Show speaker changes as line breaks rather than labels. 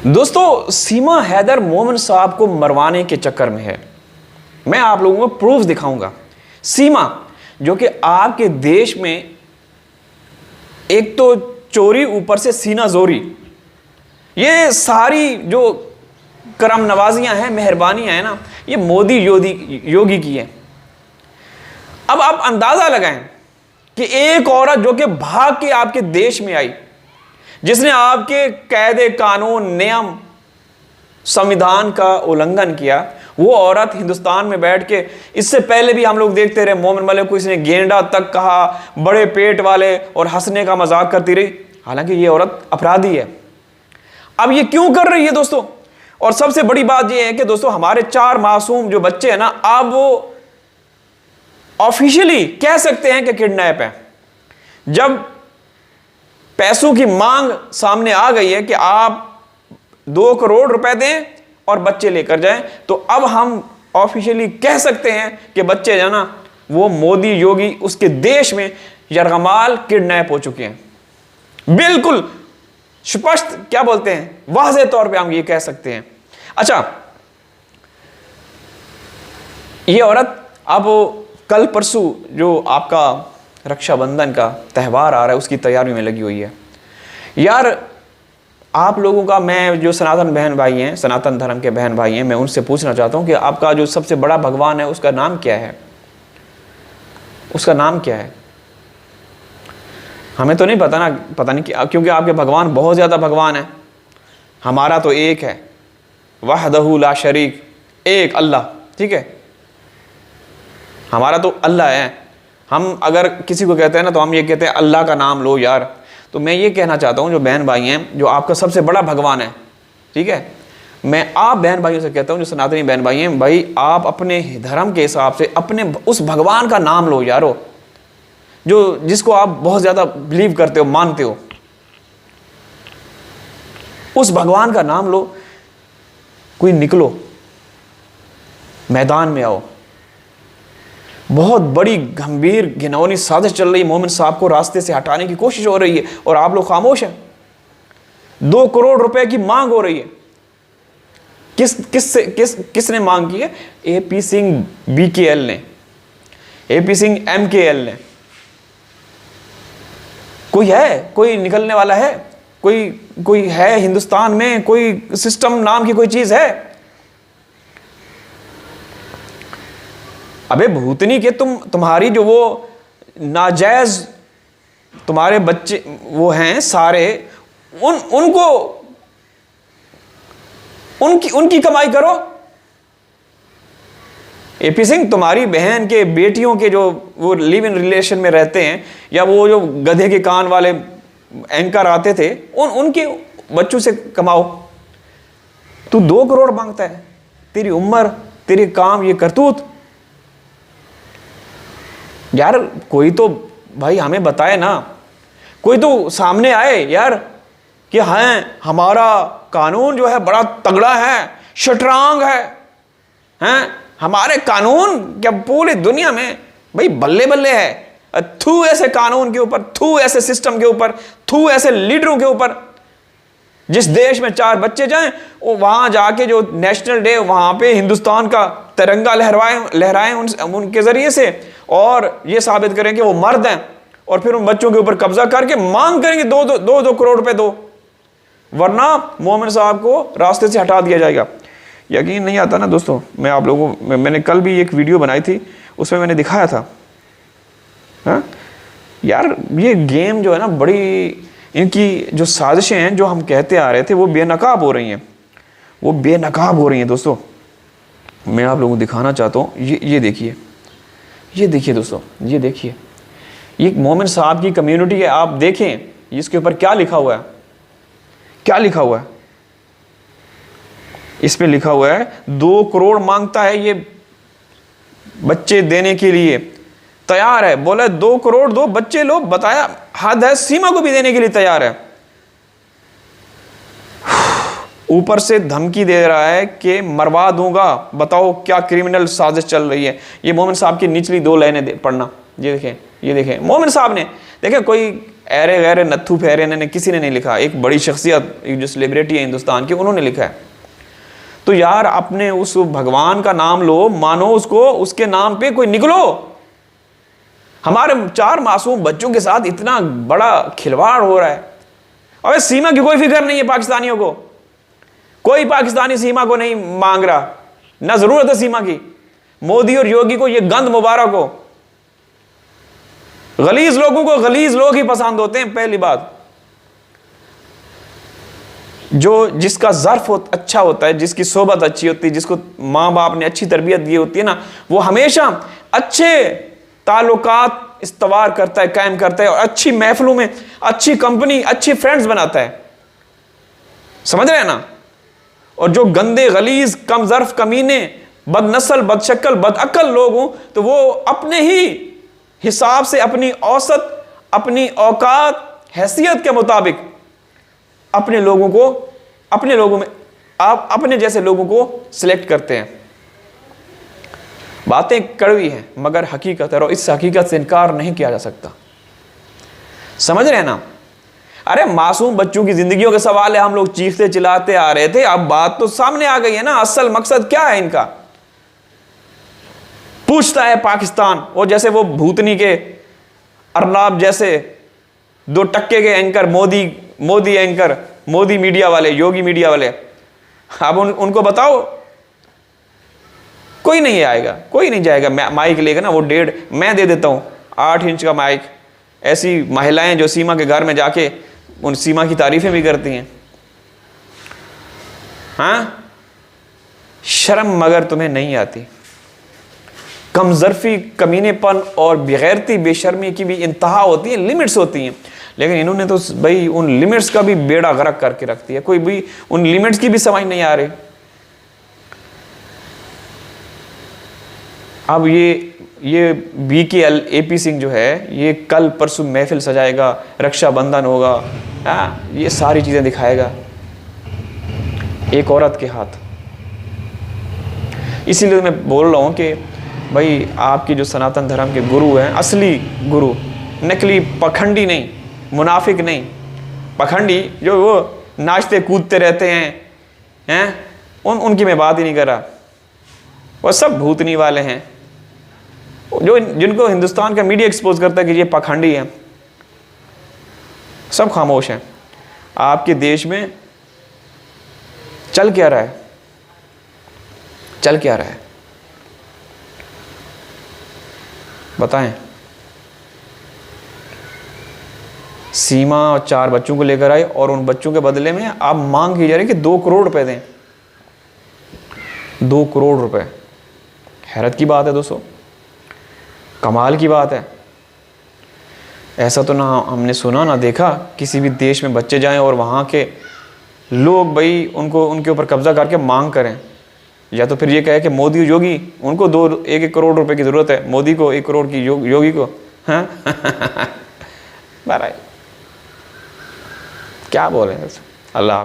दोस्तों, सीमा हैदर मोमिन साहब को मरवाने के चक्कर में है। मैं आप लोगों को प्रूफ दिखाऊंगा। सीमा जो कि आपके देश में एक तो चोरी, ऊपर से सीना जोरी, ये सारी जो करम नवाजियां हैं, मेहरबानियां हैं ना, ये मोदी योगी की है। अब आप अंदाजा लगाएं कि एक औरत जो कि भाग के आपके देश में आई, जिसने आपके कायदे कानून, नियम, संविधान का उल्लंघन किया, वो औरत हिंदुस्तान में बैठ के, इससे पहले भी हम लोग देखते रहे, मोमिन मलिक को इसने गेंडा तक कहा, बड़े पेट वाले, और हंसने का मजाक करती रही। हालांकि ये औरत अपराधी है। अब ये क्यों कर रही है दोस्तों? और सबसे बड़ी बात ये है कि दोस्तों, हमारे 4 मासूम जो बच्चे हैं ना, अब वो ऑफिशियली कह सकते हैं कि किडनैप है। जब पैसों की मांग सामने आ गई है कि आप 2 करोड़ रुपए दें और बच्चे लेकर जाएं, तो अब हम ऑफिशियली कह सकते हैं कि बच्चे जो ना, वो मोदी योगी उसके देश में यरगमाल किडनैप हो चुके हैं। बिल्कुल स्पष्ट, क्या बोलते हैं, वाज़ेह तौर पे हम ये कह सकते हैं। अच्छा, ये औरत अब कल परसों जो आपका रक्षाबंधन का त्यौहार आ रहा है, उसकी तैयारी में लगी हुई है। यार, आप लोगों का, मैं जो सनातन बहन भाई हैं, सनातन धर्म के बहन भाई हैं, मैं उनसे पूछना चाहता हूं कि आपका जो सबसे बड़ा भगवान है, उसका नाम क्या है? उसका नाम क्या है? हमें तो नहीं पता ना, पता नहीं क्योंकि आपके भगवान बहुत ज़्यादा भगवान है। हमारा तो एक है, वहदहू ला शरीक, एक अल्लाह। ठीक है, हमारा तो अल्लाह है। हम अगर किसी को कहते हैं ना, तो हम ये कहते हैं अल्लाह का नाम लो यार। तो मैं ये कहना चाहता हूँ, जो बहन भाई हैं, जो आपका सबसे बड़ा भगवान है, ठीक है, मैं आप बहन भाइयों से कहता हूँ, जो सनातनी बहन भाई हैं, भाई आप अपने धर्म के हिसाब से अपने उस भगवान का नाम लो यारो, जो जिसको आप बहुत ज़्यादा बिलीव करते हो, मानते हो। उस भगवान का नाम लो, कोई निकलो, मैदान में आओ। बहुत बड़ी गंभीर घिनौनी साजिश चल रही है, मोमिन साहब को रास्ते से हटाने की कोशिश हो रही है, और आप लोग खामोश हैं। 2 करोड़ रुपए की मांग हो रही है। किसने मांग की है? AP सिंह BKL ने, AP सिंह MKL ने। कोई है, कोई निकलने वाला है, कोई है हिंदुस्तान में? कोई सिस्टम नाम की कोई चीज है? अबे भूतनी के, तुम्हारी जो वो नाजायज तुम्हारे बच्चे वो हैं सारे, उनकी कमाई करो। AP सिंह, तुम्हारी बहन के बेटियों के जो वो लिव इन रिलेशन में रहते हैं, या वो जो गधे के कान वाले एंकर आते थे, उनके बच्चों से कमाओ। तू 2 करोड़ मांगता है? तेरी उम्र, तेरे काम, ये करतूत। यार कोई तो भाई हमें बताए ना, कोई तो सामने आए यार कि हाँ, हमारा कानून जो है बड़ा तगड़ा है, शटरांग है, हैं? हमारे कानून क्या पूरी दुनिया में भाई बल्ले बल्ले है। थू ऐसे कानून के ऊपर, थू ऐसे सिस्टम के ऊपर, थू ऐसे लीडरों के ऊपर। जिस देश में 4 बच्चे जाएं, वो वहां जाके जो नेशनल डे, वहां पे हिंदुस्तान का तिरंगा लहराएं उनके जरिए से, और ये साबित करें कि वो मर्द हैं, और फिर उन बच्चों के ऊपर कब्जा करके मांग करेंगे 2 करोड़ रुपए दो, वरना मोमिन साहब को रास्ते से हटा दिया जाएगा। यकीन नहीं आता ना दोस्तों। मैं आप लोगों, मैंने कल भी एक वीडियो बनाई थी, उसमें मैंने दिखाया था। हाँ यार, ये गेम जो है ना, बड़ी इनकी जो साजिशें हैं, जो हम कहते आ रहे थे, वो बेनकाब हो रही हैं, वो बेनकाब हो रही हैं दोस्तों। मैं आप लोगों को दिखाना चाहता हूँ, ये देखिए, ये देखिए दोस्तों, ये देखिए, ये मोमिन साहब की कम्युनिटी है। आप देखें इसके ऊपर क्या लिखा हुआ है, क्या लिखा हुआ है। इस पे लिखा हुआ है 2 करोड़ मांगता है ये बच्चे देने के लिए तैयार है। बोला 2 करोड़ दो, बच्चे लो, बताया हद है, सीमा को भी देने के लिए तैयार है। ऊपर से धमकी दे रहा है कि मरवा दूंगा। बताओ क्या क्रिमिनल साजिश चल रही है। ये मोमिन साहब की निचली 2 लाइनें पढ़ना। ये देखें, ये देखें, मोमिन साहब ने, देखें, कोई ऐरे गैरे नत्थू फेरे ने किसी ने नहीं लिखा, एक बड़ी शख्सियत, एक जो सेलिब्रिटी है हिंदुस्तान की, उन्होंने लिखा है। तो यार अपने उस भगवान का नाम लो, मानो उसको, उसके नाम पे कोई निकलो। हमारे 4 मासूम बच्चों के साथ इतना बड़ा खिलवाड़ हो रहा है। अबे सीमा की कोई फिक्र नहीं है पाकिस्तानियों को, कोई पाकिस्तानी सीमा को नहीं मांग रहा, ना जरूरत है सीमा की। मोदी और योगी को, ये गंद मुबारक हो। गलीज लोगों को गलीज लोग ही पसंद होते हैं। पहली बात, जो जिसका ज़र्फ अच्छा होता है, जिसकी सोबत अच्छी होती है, जिसको माँ बाप ने अच्छी तरबियत दी होती है ना, वो हमेशा अच्छे ताल्लुकात इस्तवार करता है, कायम करता है, और अच्छी महफिलों में अच्छी कंपनी, अच्छी फ्रेंड्स बनाता है। समझ रहे हैं ना। और जो गंदे गलीज कम ज़र्फ कमीने बदनस्ल बदशक्ल बदअक्ल लोग हों, तो वो अपने ही हिसाब से, अपनी औसत, अपनी औकात, हैसियत के मुताबिक अपने लोगों को, अपने लोगों में आप अपने जैसे लोगों को सिलेक्ट करते हैं। बातें कड़वी हैं मगर हकीकत है, और इस हकीकत से इनकार नहीं किया जा सकता। समझ रहे हैं ना। अरे मासूम बच्चों की जिंदगियों के सवाल है, हम लोग चीखते चिल्लाते आ रहे थे, अब बात तो सामने आ गई है ना। असल मकसद क्या है इनका। पूछता है पाकिस्तान, और जैसे वो भूतनी के अरनाब जैसे 2 टक्के के anchor, Modi anchor, Modi media वाले, योगी मीडिया वाले, अब उनको बताओ, कोई नहीं आएगा, कोई नहीं जाएगा। माइक लेगा ना, वो 1.5 मैं दे देता हूं, 8 इंच का माइक। ऐसी महिलाएं जो सीमा के घर में जाके उन सीमा की तारीफें भी करती हैं। हाँ, शर्म मगर तुम्हें नहीं आती। कमजरफी, कमीनेपन और बेगैरती, बेशर्मी की भी इंतहा होती है, लिमिट्स होती हैं। लेकिन इन्होंने तो भाई उन लिमिट्स का भी बेड़ा गर्क करके रख दिया। कोई भी उन लिमिट्स की भी समझ नहीं आ रही। अब ये BKL AP सिंह जो है, ये कल परसों महफिल सजाएगा, रक्षाबंधन होगा, ये सारी चीज़ें दिखाएगा एक औरत के हाथ। इसीलिए मैं बोल रहा हूँ कि भाई आपकी जो सनातन धर्म के गुरु हैं, असली गुरु, नकली पखंडी नहीं, मुनाफिक नहीं, पखंडी जो वो नाचते कूदते रहते हैं उनकी मैं बात ही नहीं कर रहा। वो सब भूतनी वाले हैं, जो जिनको हिंदुस्तान का मीडिया एक्सपोज करता है कि ये पखंडी हैं। सब खामोश हैं। आपके देश में चल क्या रहा है, चल क्या रहा है बताएं। सीमा 4 बच्चों को लेकर आई, और उन बच्चों के बदले में आप मांग की जा रही कि 2 करोड़ रुपए दें। 2 करोड़ रुपए, हैरत की बात है दोस्तों, कमाल की बात है। ऐसा तो ना हमने सुना ना देखा किसी भी देश में बच्चे जाएं और वहाँ के लोग भाई उनको, उनके ऊपर कब्जा करके मांग करें। या तो फिर ये कहे कि मोदी योगी, उनको 1 करोड़ रुपए की ज़रूरत है, मोदी को 1 करोड़ की योगी को। हाँ क्या बोले। अल्लाह।